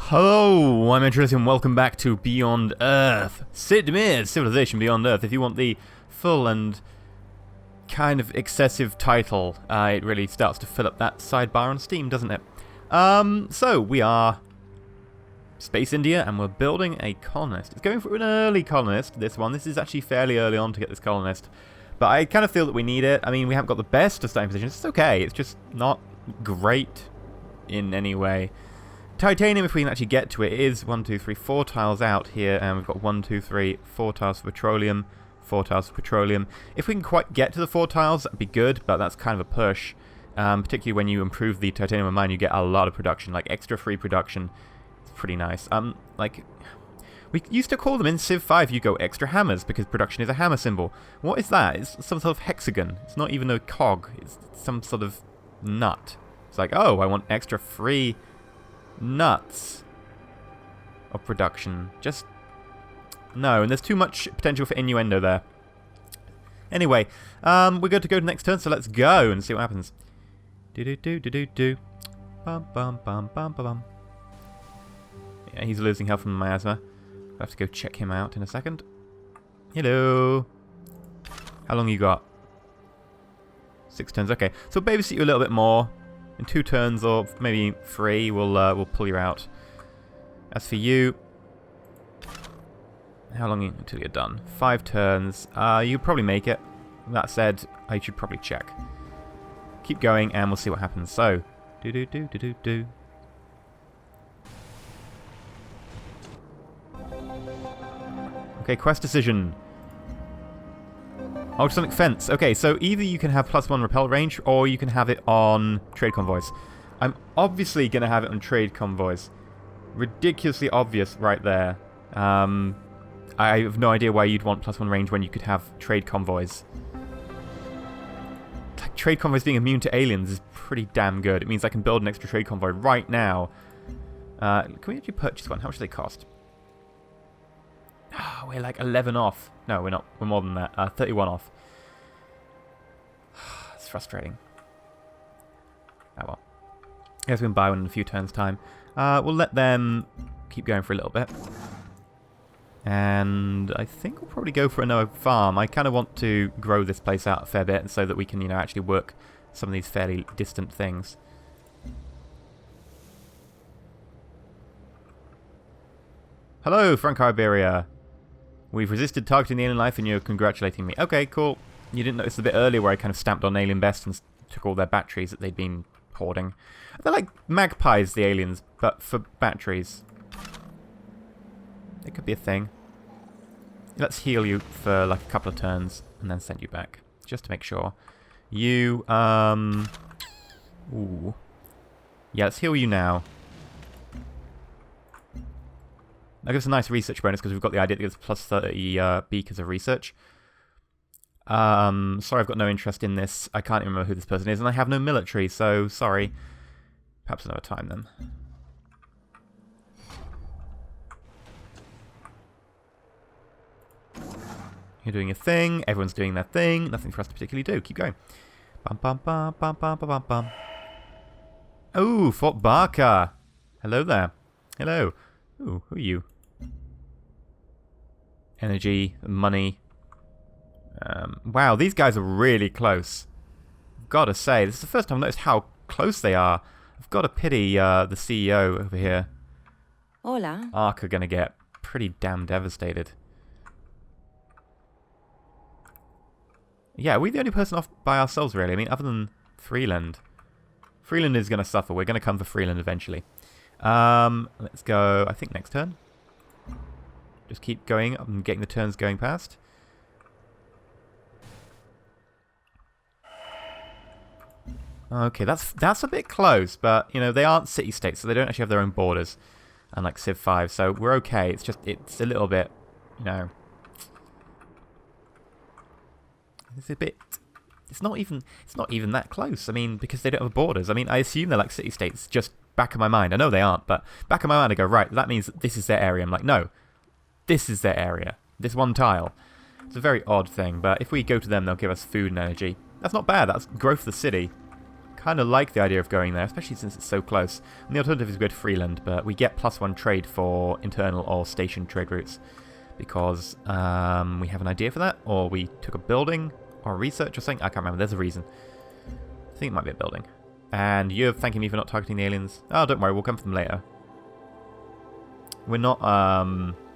Hello, I'm EnterElysium, welcome back to Beyond Earth. Sid Meier's Civilization Beyond Earth. If you want the full and kind of excessive title, it really starts to fill up that sidebar on Steam, doesn't it? So, we are Space India, and we're building a colonist. It's going for an early colonist, this one. This is actually fairly early on to get this colonist. But I kind of feel that we need it. I mean, we haven't got the best of starting positions. It's okay, it's just not great in any way. Titanium, if we can actually get to it, is 1, 2, 3, 4 tiles out here, and we've got 1, 2, 3, 4 tiles for petroleum, 4 tiles for petroleum. If we can quite get to the 4 tiles, that'd be good, but that's kind of a push. Particularly when you improve the titanium mine, you get a lot of production, like extra free production. It's pretty nice. Like, we used to call them in Civ 5, you go extra hammers, because production is a hammer symbol. What is that? It's some sort of hexagon. It's not even a cog. It's some sort of nut. It's like, oh, I want extra free nuts of production. Just no, and there's too much potential for innuendo there. Anyway, we're good to go to next turn, so let's go and see what happens. Do. Bum bum bum bum bum. Yeah, he's losing health from miasma. I'll have to go check him out in a second. Hello. How long you got? 6 turns. Okay, so we'll babysit you a little bit more. In 2 turns, or maybe 3, we'll pull you out. As for you, how long until you're done? 5 turns. You'll probably make it. That said, I should probably check. Keep going, and we'll see what happens. So, do. Okay, quest decision. Ultrasonic fence. Okay, so either you can have +1 repel range, or you can have it on trade convoys. I'm obviously going to have it on trade convoys. Ridiculously obvious right there. I have no idea why you'd want +1 range when you could have trade convoys. Like, trade convoys being immune to aliens is pretty damn good. It means I can build an extra trade convoy right now. Can we actually purchase one? How much do they cost? Oh, we're like 11 off. No, we're not. We're more than that. 31 off. It's frustrating. Oh well. I guess we can buy one in a few turns' time. We'll let them keep going for a little bit. And I think we'll probably go for another farm. I kind of want to grow this place out a fair bit so that we can, actually work some of these fairly distant things. Hello, Franco Iberia. We've resisted targeting the alien life and you're congratulating me. Okay, cool. You didn't notice a bit earlier where I kind of stamped on alien best and took all their batteries that they'd been hoarding. They're like magpies, the aliens, but for batteries. It could be a thing. Let's heal you for like a couple of turns and then send you back. Just to make sure. You, ooh. Yeah, let's heal you now. That gives us a nice research bonus because we've got the idea that gives +30 beakers of research. Sorry, I've got no interest in this. I can't even remember who this person is, and I have no military, so sorry. Perhaps another time then. You're doing your thing. Everyone's doing their thing. Nothing for us to particularly do. Keep going. Bum bum bum bum bum bum bum. Oh, Fort Barker. Hello there. Hello. Ooh, who are you? Energy, money. Wow, these guys are really close. I've got to say, this is the first time I've noticed how close they are. I've got to pity the CEO over here. Hola. Ark are going to get pretty damn devastated. Yeah, are we the only person off by ourselves, really? I mean, other than Freeland. Freeland is going to suffer. We're going to come for Freeland eventually. Let's go, I think, next turn. Just keep going up and getting the turns going past. Okay, that's a bit close, but, they aren't city-states, so they don't actually have their own borders, unlike Civ 5, so we're okay. It's just, it's a little bit, it's a bit... It's not even that close. I mean, because they don't have borders. I mean, I assume they're like city-states, just back of my mind. I know they aren't, but back of my mind I go, right, that means this is their area. I'm like, no, this is their area. This one tile. It's a very odd thing, but if we go to them, they'll give us food and energy. That's not bad. That's growth of the city. kind of like the idea of going there, especially since it's so close. And the alternative is go to Freeland, but we get +1 trade for internal or station trade routes because we have an idea for that, or we took a building or research or something. I can't remember. There's a reason. I think it might be a building. And you're thanking me for not targeting the aliens. Oh, don't worry. We'll come for them later. We're not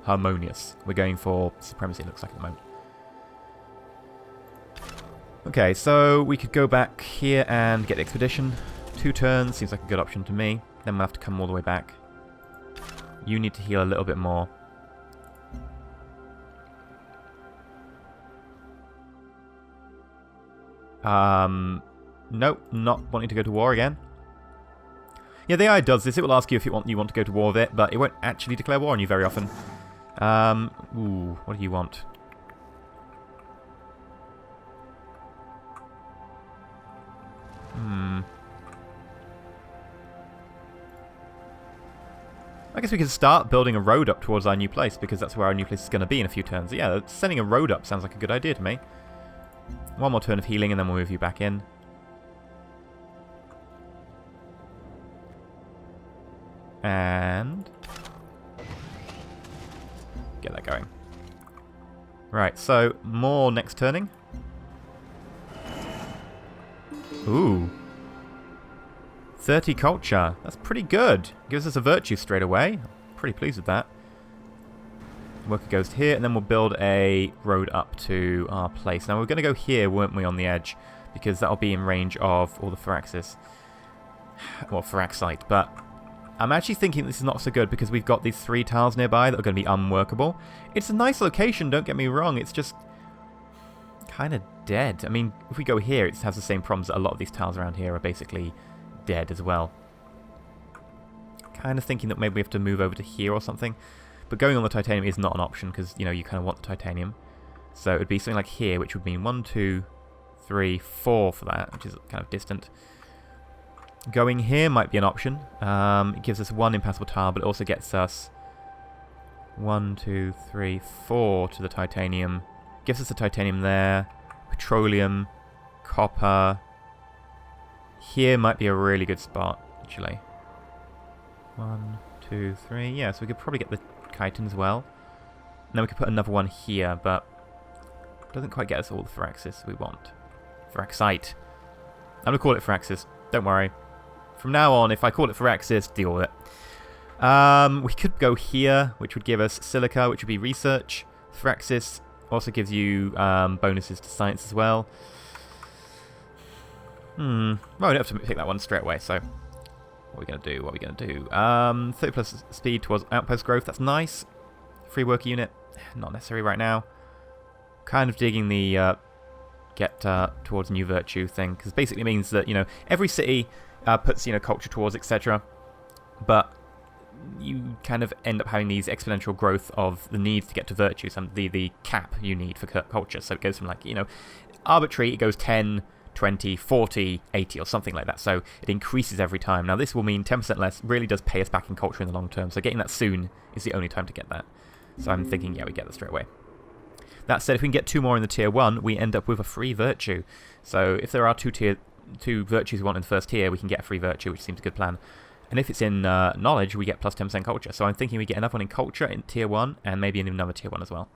harmonious. We're going for supremacy, it looks like, at the moment. Okay, so we could go back here and get the expedition. 2 turns seems like a good option to me. Then we'll have to come all the way back. You need to heal a little bit more. Nope, not wanting to go to war again. Yeah, the AI does this. It will ask you if you want to go to war with it, but it won't actually declare war on you very often. Ooh, what do you want? I guess we could start building a road up towards our new place, because that's where our new place is going to be in a few turns. Yeah, sending a road up sounds like a good idea to me. 1 more turn of healing, and then we'll move you back in. And get that going. Right, so more next turning. Ooh. 30 culture. That's pretty good. Gives us a virtue straight away. Pretty pleased with that. Worker goes here, and then we'll build a road up to our place. Now, we're going to go here, weren't we, on the edge? Because that'll be in range of all the Firaxis. Well, Firaxite. But I'm actually thinking this is not so good because we've got these 3 tiles nearby that are going to be unworkable. It's a nice location, don't get me wrong. It's just kind of dead. I mean, if we go here, it has the same problems that a lot of these tiles around here are basically dead as well. Kind of thinking that maybe we have to move over to here or something. But going on the titanium is not an option because, you know, you kind of want the titanium. So it would be something like here, which would mean 1, 2, 3, 4 for that, which is kind of distant. Going here might be an option. It gives us 1 impassable tile, but it also gets us 1, 2, 3, 4 to the titanium. Gives us the titanium there. Petroleum, copper. Here might be a really good spot, actually. 1, 2, 3. Yeah, so we could probably get the chitin as well. And then we could put another one here, but it doesn't quite get us all the Firaxis we want. Firaxite. I'm going to call it Firaxis. Don't worry. From now on, if I call it Firaxis, deal with it. We could go here, which would give us silica, which would be research. Firaxis also gives you bonuses to science as well. Well, we don't have to pick that one straight away, so what are we going to do? What are we going to do? 30 plus speed towards outpost growth. That's nice. Free worker unit. Not necessary right now. Kind of digging the get towards new virtue thing, because basically it means that, you know, every city puts, you know, culture towards, etc. But you kind of end up having these exponential growth of the need to get to virtue, the cap you need for culture. So it goes from, like, you know, arbitrary, it goes 10, 20, 40, 80 or something like that. So it increases every time. Now this will mean 10% less, really does pay us back in culture in the long term. So getting that soon is the only time to get that. So I'm thinking, yeah, we get that straight away. That said, if we can get 2 more in the tier 1, we end up with a free virtue. So if there are 2 virtues we want in the first tier, we can get a free virtue, which seems a good plan. And if it's in knowledge, we get plus 10% culture. So I'm thinking we get another one in culture in tier 1, and maybe in another tier 1 as well.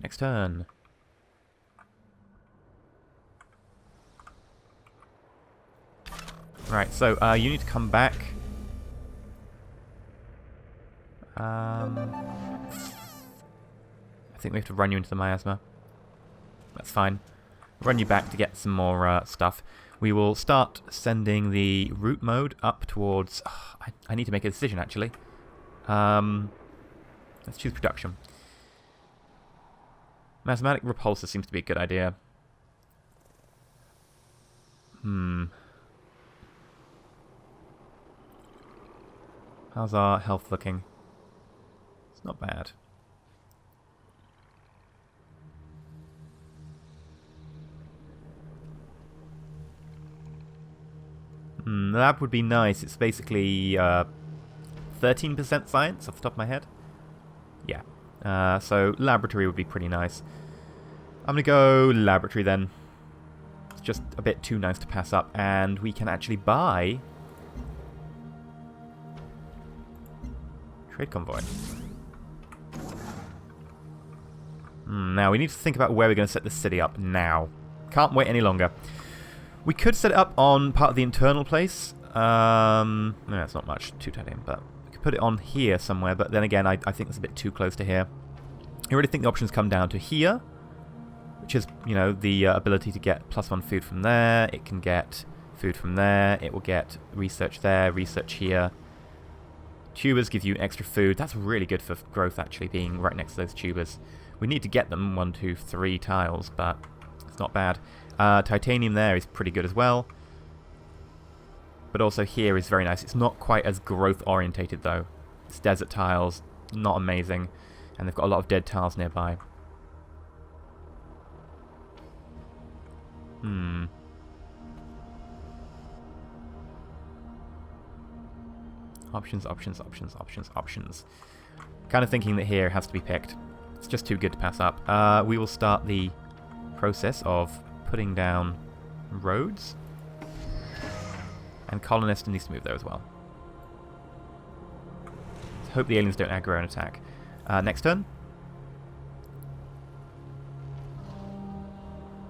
Next turn. Right, so you need to come back. I think we have to run you into the miasma. That's fine. Run you back to get some more stuff. We will start sending the route mode up towards... I need to make a decision, actually. Let's choose production. Mathematic repulsor seems to be a good idea. How's our health looking? It's not bad. Lab would be nice. It's basically 13% science off the top of my head. Yeah. So laboratory would be pretty nice. I'm going to go laboratory then. It's just a bit too nice to pass up. And we can actually buy... Trade convoy. Now, we need to think about where we're going to set the city up now. Can't wait any longer. We could set it up on part of the internal place. No, it's not much, 2 titanium, but we could put it on here somewhere, but then again, I think it's a bit too close to here. I really think the options come down to here, which is, you know, the ability to get +1 food from there. It can get food from there. It will get research there, research here. Tubers give you extra food. That's really good for growth, actually, being right next to those tubers. We need to get them 1, 2, 3 tiles, but it's not bad. Titanium there is pretty good as well. But also here is very nice. It's not quite as growth orientated though. It's desert tiles, not amazing. And they've got a lot of dead tiles nearby. Options, options, options, options, options. Kind of thinking that here has to be picked. It's just too good to pass up. We will start the process of putting down roads. And colonists needs to move there as well. Let's hope the aliens don't aggro and attack. Next turn.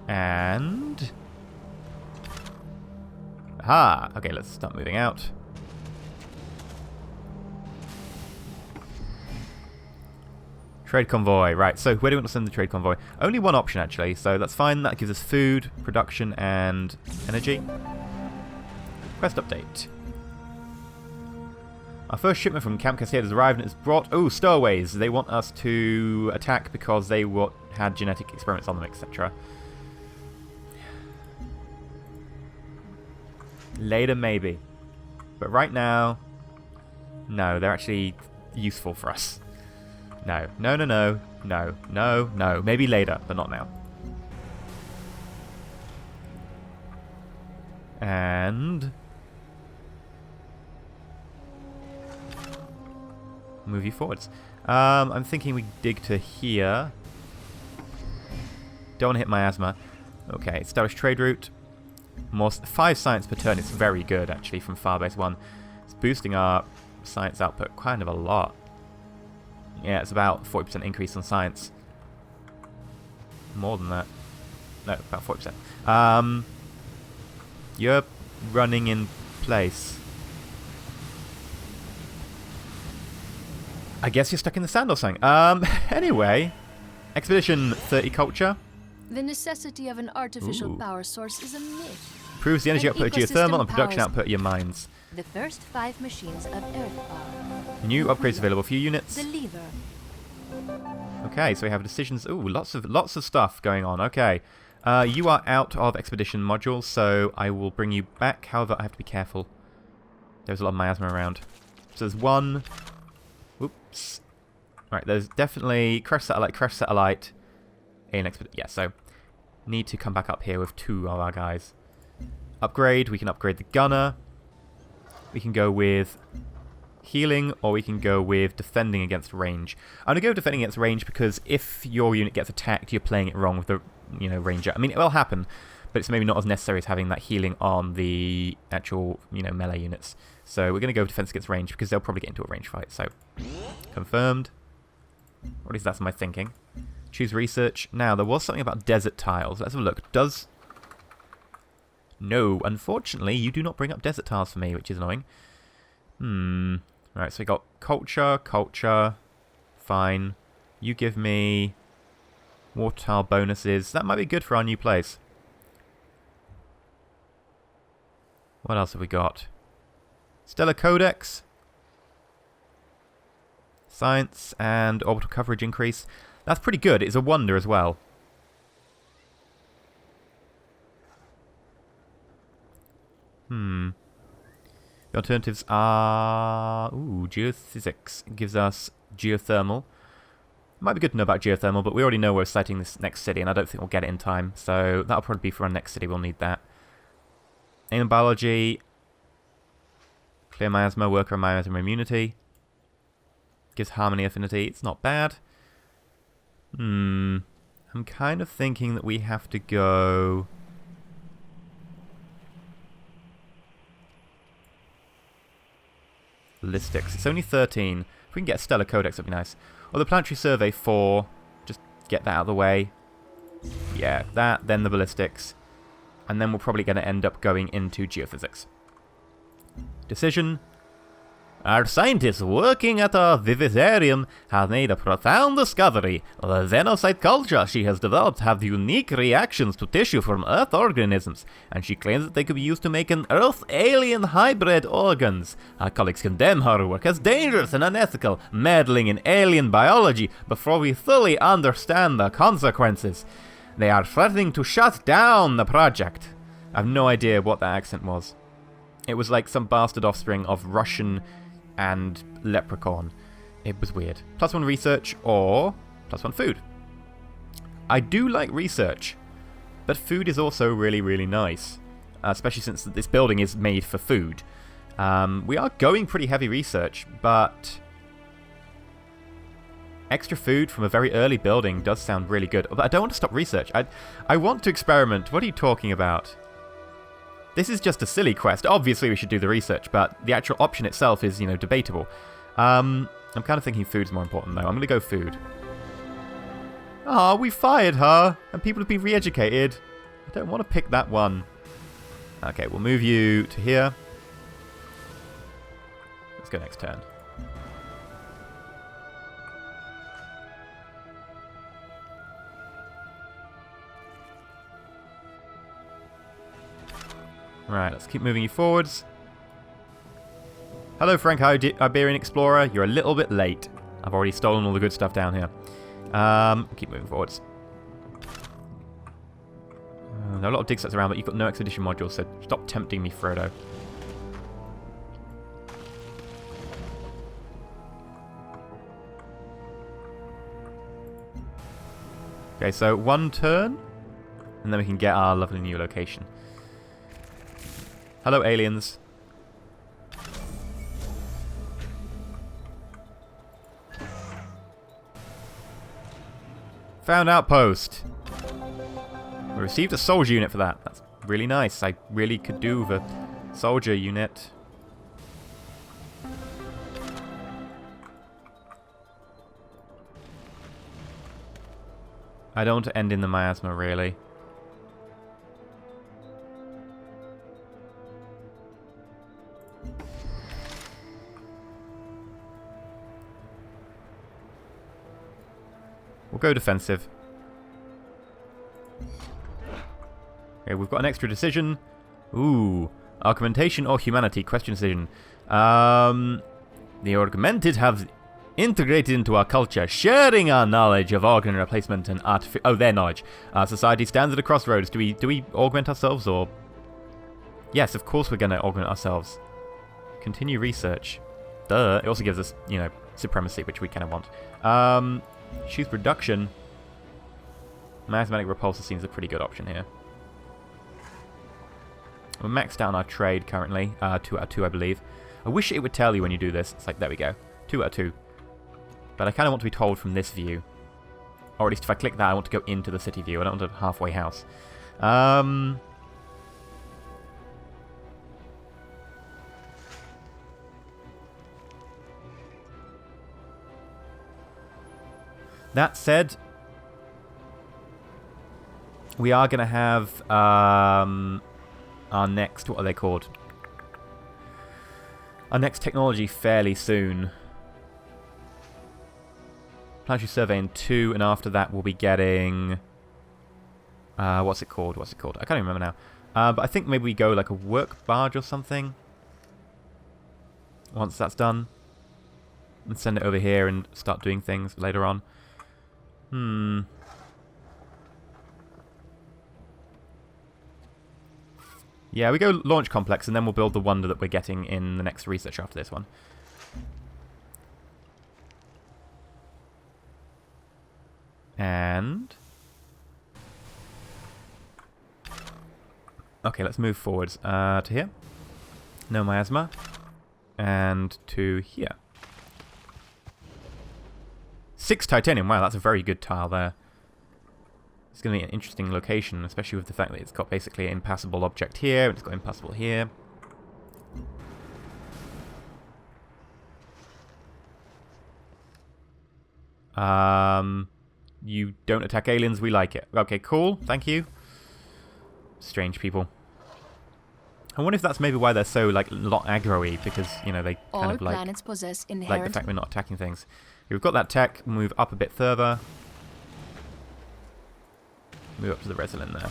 And... Aha! Okay, let's start moving out. Trade convoy. Right, so where do we want to send the trade convoy? Only one option, actually, so that's fine. That gives us food, production, and energy. Quest update. Our first shipment from Camp Cascade has arrived and it's brought... Oh, stowaways! They want us to attack because they had genetic experiments on them, etc. Later, maybe. But right now... No, they're actually useful for us. No. No, no, no. No. No, no. Maybe later, but not now. And... move you forwards. I'm thinking we dig to here. Don't want to hit miasma. Okay, establish trade route. More 5 science per turn. It's very good, actually, from Farbase 1. It's boosting our science output kind of a lot. Yeah, it's about 40% increase on science. More than that. No, about 40%. You're running in place. I guess you're stuck in the sand or something. Anyway. Expedition 30 culture. The necessity of an artificial power source is a myth. Improves the energy output of geothermal and production output of your mines. The first 5 machines of Earth power. New upgrades available for units. The lever. Okay, so we have decisions. Ooh, lots of stuff going on. Okay. You are out of expedition modules, so I will bring you back. However, I have to be careful. There's a lot of miasma around. So there's one. Oops. Right, there's definitely crash satellite. In expedition. Yeah, so need to come back up here with 2 of our guys. Upgrade. We can upgrade the gunner. We can go with healing, or we can go with defending against range. I'm gonna go defending against range because if your unit gets attacked, you're playing it wrong with the ranger. I mean, it will happen, but it's maybe not as necessary as having that healing on the actual melee units. So we're gonna go defense against range because they'll probably get into a range fight. So confirmed. Or at least that's my thinking. Choose research. Now there was something about desert tiles. Let's have a look. No, unfortunately, you do not bring up desert tiles for me, which is annoying. Right, so we got culture. Fine. You give me water tile bonuses. That might be good for our new place. What else have we got? Stellar Codex. Science and orbital coverage increase. That's pretty good. It's a wonder as well. The alternatives are... Ooh, geophysics gives us geothermal. Might be good to know about geothermal, but we already know we're siting this next city, and I don't think we'll get it in time. So that'll probably be for our next city. We'll need that. Alien biology. Clear miasma, worker miasma immunity. Gives harmony affinity. It's not bad. I'm kind of thinking that we have to go ballistics. It's only 13. If we can get a stellar codex, that'd be nice. Or the planetary survey 4. Just get that out of the way. Yeah, that, then the ballistics. And then we're probably going to end up going into geophysics. Decision. Our scientists working at our Vivisarium have made a profound discovery. The xenocyte culture she has developed have unique reactions to tissue from Earth organisms, and she claims that they could be used to make an Earth-alien hybrid organs. Our colleagues condemn her work as dangerous and unethical, meddling in alien biology before we fully understand the consequences. They are threatening to shut down the project. I have no idea what that accent was. It was like some bastard offspring of Russian and leprechaun. It was weird. +1 research or +1 food. I do like research, but food is also really, really nice, especially since this building is made for food. We are going pretty heavy research, but extra food from a very early building does sound really good. But I don't want to stop research. I want to experiment. What are you talking about? This is just a silly quest. Obviously, we should do the research, but the actual option itself is, debatable. I'm kind of thinking food's more important, though. I'm going to go food. Ah, we fired her, and people have been re-educated. I don't want to pick that one. Okay, we'll move you to here. Let's go next turn. Right, let's keep moving you forwards. Hello, Frank Iberian Explorer. You're a little bit late. I've already stolen all the good stuff down here. Keep moving forwards. There are a lot of dig sets around, but you've got no expedition modules, so stop tempting me, Frodo. Okay, so 1 turn, and then we can get our lovely new location. Hello, aliens. Found outpost. We received a soldier unit for that. That's really nice. I really could do with a soldier unit. I don't want to end in the miasma, really. We'll go defensive. Okay, we've got an extra decision. Ooh. Augmentation or humanity? Question decision. The augmented have integrated into our culture, sharing our knowledge of organ replacement and their knowledge. Our society stands at a crossroads. Do we augment ourselves, or? Yes, of course we're going to augment ourselves. Continue research. Duh. It also gives us, supremacy, which we kind of want. Choose reduction. Mathematic repulsor seems a pretty good option here. We're maxed out on our trade currently. 2 out of 2, I believe. I wish it would tell you when you do this. It's like, there we go. 2 out of 2. But I kind of want to be told from this view. Or at least if I click that, I want to go into the city view. I don't want a halfway house. That said, we are going to have our next, what are they called? Our next technology fairly soon. Planetary survey in 2, and after that we'll be getting... what's it called? I can't even remember now. But I think maybe we go like a work barge or something. Once that's done. And send it over here and start doing things later on. Yeah, we go launch complex, and then we'll build the wonder that we're getting in the next research after this one. And... okay, let's move forwards to here. No miasma. And to here. 6 titanium. Wow, that's a very good tile there. It's going to be an interesting location, especially with the fact that it's got basically an impassable object here, and it's got impassable here. You don't attack aliens, we like it. Okay, cool, thank you. Strange people. I wonder if that's maybe why they're so, like, not aggro-y, because, you know, they kind All of like... planets possess like inherent... the fact we're not attacking things. We've got that tech, move up a bit further. Move up to the resin there.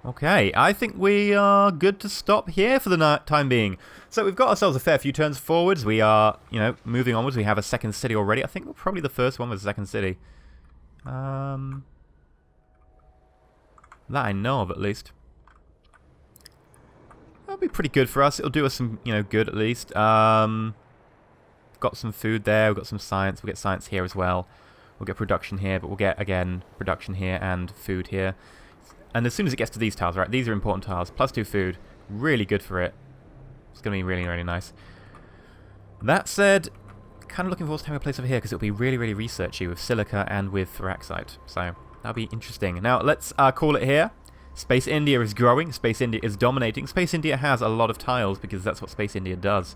Okay, I think we are good to stop here for the time being. So we've got ourselves a fair few turns forwards. We are, you know, moving onwards. We have a second city already. I think we're probably the first one with a second city. That I know of, at least. That'll be pretty good for us. It'll do us some, you know, good at least. Got some food there. We've got some science. We'll get science here as well. We'll get production here, but we'll get, again, production here and food here. And as soon as it gets to these tiles, right, these are important tiles. +2 food. Really good for it. It's going to be really, really nice. That said, kind of looking forward to having a place over here because it'll be really, really researchy with silica and with thoraxite. So that'll be interesting. Now, let's call it here. Space India is growing. Space India is dominating. Space India has a lot of tiles because that's what Space India does.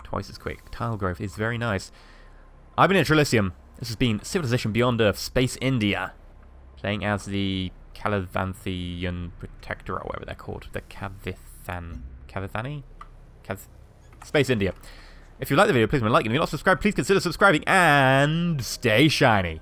Twice as quick. Tile growth is very nice. I've been EnterElysium. This has been Civilization Beyond Earth, Space India. Playing as the Calavanthian Protector, or whatever they're called. The Cavithani? Space India. If you like the video, please like it. If you're not subscribed, please consider subscribing, and stay shiny.